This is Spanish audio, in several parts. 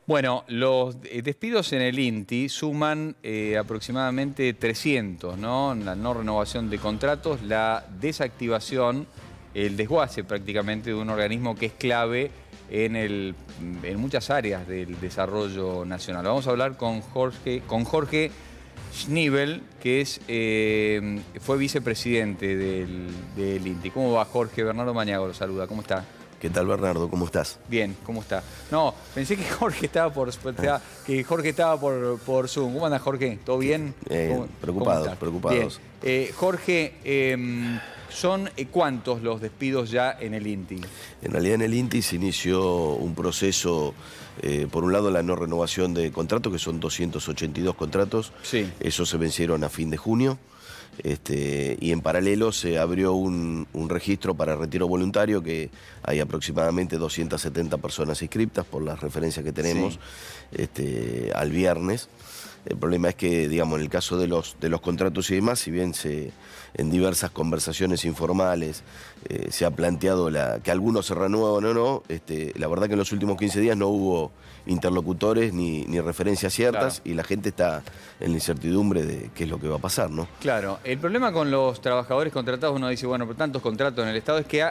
Bueno, los despidos en el INTI suman aproximadamente 300, ¿no? La no renovación de contratos, la desactivación, el desguace prácticamente de un organismo que es clave en muchas áreas del desarrollo nacional. Vamos a hablar con Jorge Schniebel, que fue vicepresidente del INTI. ¿Cómo va, Jorge? Bernardo Mañago lo saluda. ¿Cómo está? ¿Qué tal, Bernardo? ¿Cómo estás? Bien, ¿cómo está? No, pensé que Jorge estaba por Zoom. ¿Cómo anda, Jorge? ¿Todo bien? Preocupados. Bien. Jorge, ¿son cuántos los despidos ya en el INTI? En realidad en el INTI se inició un proceso, por un lado la no renovación de contratos, que son 282 contratos. Sí. Esos se vencieron a fin de junio. Y en paralelo se abrió un registro para retiro voluntario, que hay aproximadamente 270 personas inscriptas por las referencias que tenemos, sí, al viernes. El problema es que, digamos, en el caso de los contratos y demás, si bien en diversas conversaciones informales se ha planteado que algunos se renuevan o no, la verdad que en los últimos 15 días no hubo interlocutores ni referencias ciertas, claro, y la gente está en la incertidumbre de qué es lo que va a pasar, ¿no? Claro, el problema con los trabajadores contratados, uno dice, bueno, pero tantos contratos en el Estado, es que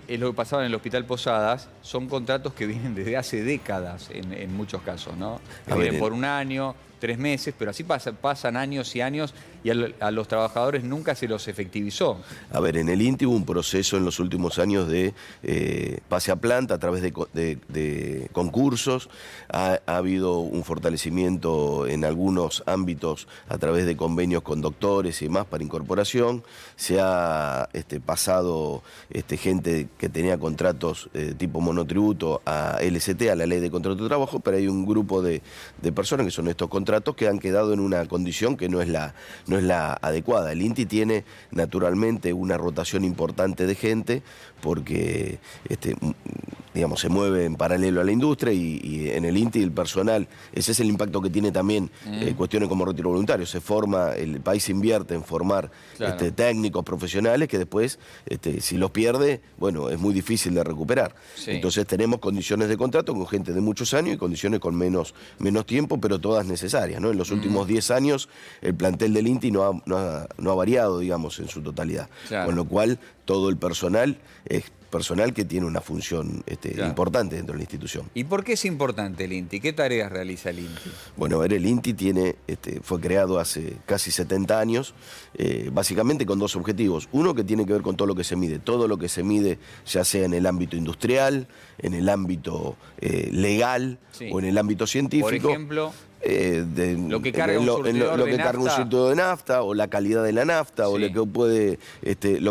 es lo que pasaba en el Hospital Posadas, son contratos que vienen desde hace décadas en muchos casos, ¿no? Que vienen por un año, 3 meses, pero así pasan años y años y a los trabajadores nunca se los efectivizó. A ver, en el INTI hubo un proceso en los últimos años de pase a planta a través de concursos. Ha habido un fortalecimiento en algunos ámbitos a través de convenios con doctores y demás para incorporación. Se ha pasado gente que tenía contratos tipo monotributo a LCT, a la Ley de Contrato de Trabajo, pero hay un grupo de personas que son estos contratos que han quedado en una condición que no es la adecuada. El INTI tiene naturalmente una rotación importante de gente porque digamos, se mueve en paralelo a la industria y en el INTI el personal, ese es el impacto que tiene también cuestiones como retiro voluntario. Se forma, el país invierte en formar, claro, técnicos profesionales que después, si los pierde, bueno, es muy difícil de recuperar. Sí. Entonces tenemos condiciones de contrato con gente de muchos años y condiciones con menos tiempo, pero todas necesarias, ¿no? En los últimos 10 años el plantel del INTI no ha variado, digamos, en su totalidad. Claro. Con lo cual todo el personal es personal que tiene una función claro, importante dentro de la institución. ¿Y por qué es importante el INTI? ¿Qué tareas realiza el INTI? Bueno, a ver, el INTI fue creado hace casi 70 años, básicamente con dos objetivos. Uno que tiene que ver con todo lo que se mide. Todo lo que se mide, ya sea en el ámbito industrial, en el ámbito legal, sí, o en el ámbito científico. Por ejemplo, lo que carga un surtidor de nafta, o la calidad de la nafta, sí, o lo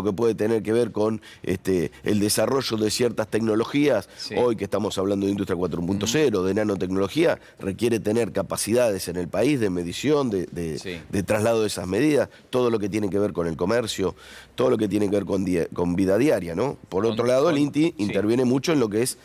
que puede tener que ver con el desarrollo de ciertas tecnologías. Sí. Hoy que estamos hablando de industria 4.0, de nanotecnología, requiere tener capacidades en el país de medición, de traslado de esas medidas, todo lo que tiene que ver con el comercio, todo lo que tiene que ver con vida diaria, ¿no? Por otro lado, el INTI interviene mucho en lo que es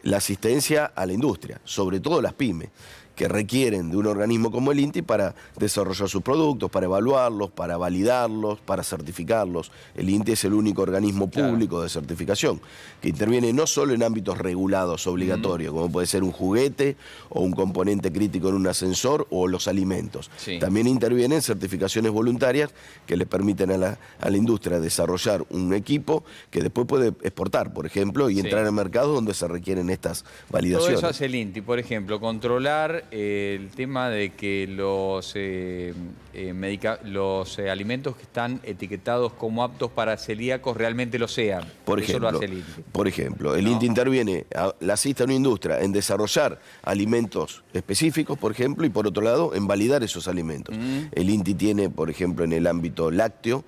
la asistencia a la industria, sobre todo las pymes, que requieren de un organismo como el INTI para desarrollar sus productos, para evaluarlos, para validarlos, para certificarlos. El INTI es el único organismo público, claro, de certificación, que interviene no solo en ámbitos regulados obligatorios, como puede ser un juguete o un componente crítico en un ascensor o los alimentos. Sí. También interviene en certificaciones voluntarias que le permiten a la industria desarrollar un equipo que después puede exportar, por ejemplo, y entrar en mercados donde se requieren estas validaciones. Todo eso hace el INTI, por ejemplo, controlar el tema de que los alimentos que están etiquetados como aptos para celíacos realmente lo sean. Por ejemplo, el INTI interviene, la asiste a una industria en desarrollar alimentos específicos, por ejemplo, y por otro lado, en validar esos alimentos. El INTI tiene, por ejemplo, en el ámbito lácteo,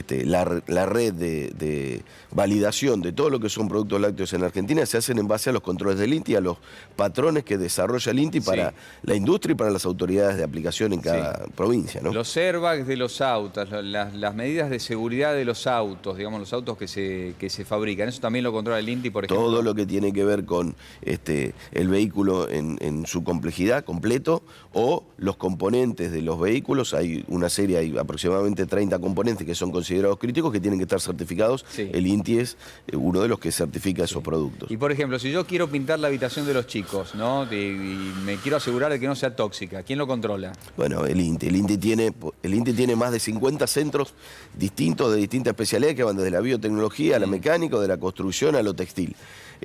la red de validación de todo lo que son productos lácteos en Argentina se hacen en base a los controles del INTI, a los patrones que desarrolla el INTI para la industria y para las autoridades de aplicación en cada provincia, ¿no? Los airbags de los autos, las medidas de seguridad de los autos, digamos, los autos que se fabrican, ¿eso también lo controla el INTI, por ejemplo? Todo lo que tiene que ver con el vehículo en su complejidad completo o los componentes de los vehículos. Hay una serie, hay aproximadamente 30 componentes que son considerados críticos que tienen que estar certificados. Sí. El INTI es uno de los que certifica esos productos. Y por ejemplo, si yo quiero pintar la habitación de los chicos, ¿no? Y me quiero asegurar de que no sea tóxica, ¿quién lo controla? Bueno, el INTI. El INTI tiene más de 50 centros distintos de distintas especialidades que van desde la biotecnología a la mecánica, de la construcción a lo textil.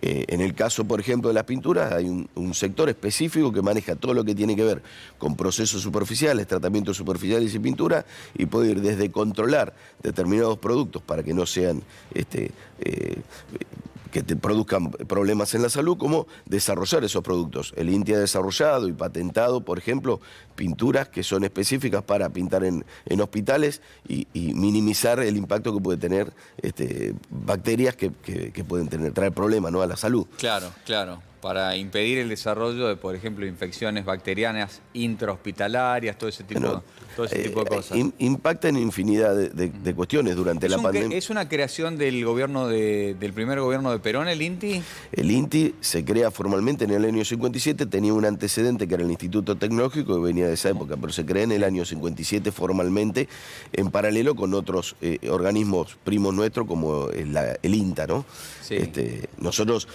En el caso, por ejemplo, de las pinturas, hay un sector específico que maneja todo lo que tiene que ver con procesos superficiales, tratamientos superficiales y pintura, y puede ir desde controlar determinados productos para que no sean que te produzcan problemas en la salud, como desarrollar esos productos. El INTI ha desarrollado y patentado, por ejemplo, pinturas que son específicas para pintar en hospitales y minimizar el impacto que puede tener bacterias que pueden traer problemas, ¿no?, a la salud. Claro, claro. Para impedir el desarrollo de, por ejemplo, infecciones bacterianas intrahospitalarias, todo ese tipo de cosas. Impacta en infinidad de cuestiones durante la pandemia. ¿Es una creación del primer gobierno de Perón, el INTI? El INTI se crea formalmente en el año 57, tenía un antecedente que era el Instituto Tecnológico, que venía de esa época, pero se crea en el año 57 formalmente, en paralelo con otros organismos primos nuestros, como el INTA, ¿no? Sí. Nosotros,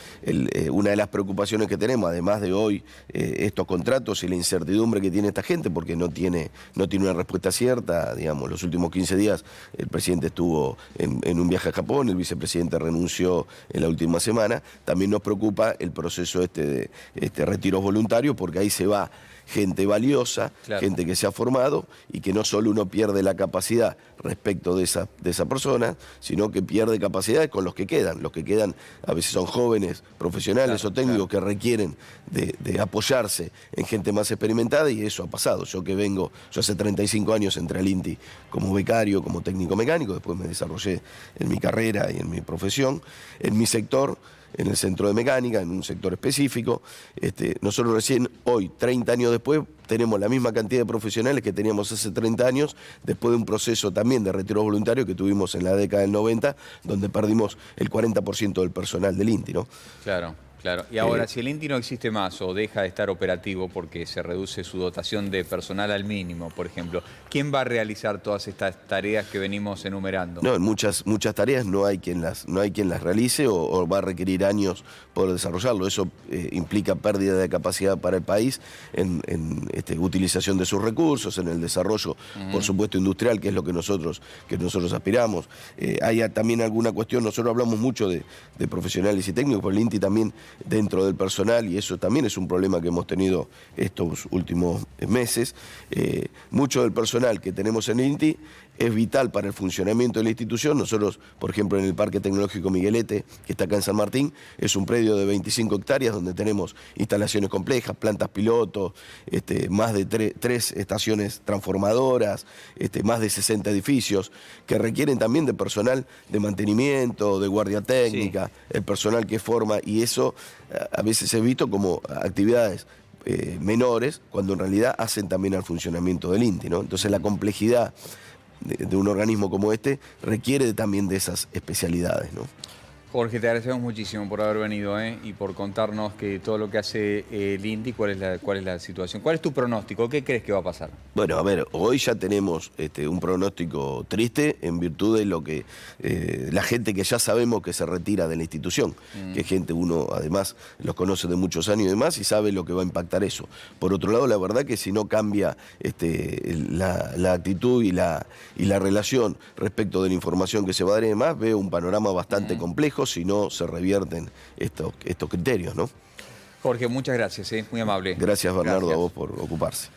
una de las preocupaciones que tenemos, además de hoy estos contratos y la incertidumbre que tiene esta gente, porque no tiene una respuesta cierta, digamos, los últimos 15 días el presidente estuvo en un viaje a Japón, el vicepresidente renunció en la última semana, también nos preocupa el proceso de retiros voluntarios, porque ahí se va gente valiosa, claro, gente que se ha formado y que no solo uno pierde la capacidad respecto de esa persona, sino que pierde capacidades con los que quedan. Los que quedan a veces son jóvenes, profesionales, claro, o técnicos, claro, que requieren de apoyarse en gente más experimentada, y eso ha pasado. Yo hace 35 años entré al INTI como becario, como técnico mecánico, después me desarrollé en mi carrera y en mi profesión, en mi sector, en el centro de mecánica, en un sector específico. Nosotros recién hoy, 30 años después, tenemos la misma cantidad de profesionales que teníamos hace 30 años, después de un proceso también de retiro voluntario que tuvimos en la década del 90, donde perdimos el 40% del personal del INTI, ¿no? Claro. Claro, y ahora, si el INTI no existe más o deja de estar operativo porque se reduce su dotación de personal al mínimo, por ejemplo, ¿quién va a realizar todas estas tareas que venimos enumerando? No, en muchas tareas no hay quien las realice o va a requerir años poder desarrollarlo. Eso implica pérdida de capacidad para el país en utilización de sus recursos, en el desarrollo, por supuesto, industrial, que es lo que nosotros aspiramos. Hay también alguna cuestión, nosotros hablamos mucho de profesionales y técnicos, pero el INTI también dentro del personal, y eso también es un problema que hemos tenido estos últimos meses. Mucho del personal que tenemos en INTI es vital para el funcionamiento de la institución. Nosotros, por ejemplo, en el Parque Tecnológico Miguelete, que está acá en San Martín, es un predio de 25 hectáreas donde tenemos instalaciones complejas, plantas piloto, más de 3 estaciones transformadoras, más de 60 edificios, que requieren también de personal de mantenimiento, de guardia técnica, sí, el personal que forma, y eso a veces es visto como actividades menores, cuando en realidad hacen también al funcionamiento del INTI, ¿no? Entonces la complejidad de un organismo como este requiere también de esas especialidades, ¿no? Jorge, te agradecemos muchísimo por haber venido y por contarnos que todo lo que hace el INTI, cuál es la situación. ¿Cuál es tu pronóstico? ¿Qué crees que va a pasar? Bueno, a ver, hoy ya tenemos un pronóstico triste en virtud de lo que la gente que ya sabemos que se retira de la institución, que gente uno además los conoce de muchos años y demás y sabe lo que va a impactar eso. Por otro lado, la verdad que si no cambia la actitud y la relación respecto de la información que se va a dar y demás, veo un panorama bastante complejo si no se revierten estos criterios, ¿no? Jorge, muchas gracias, muy amable. Gracias, Bernardo, a vos por ocuparse.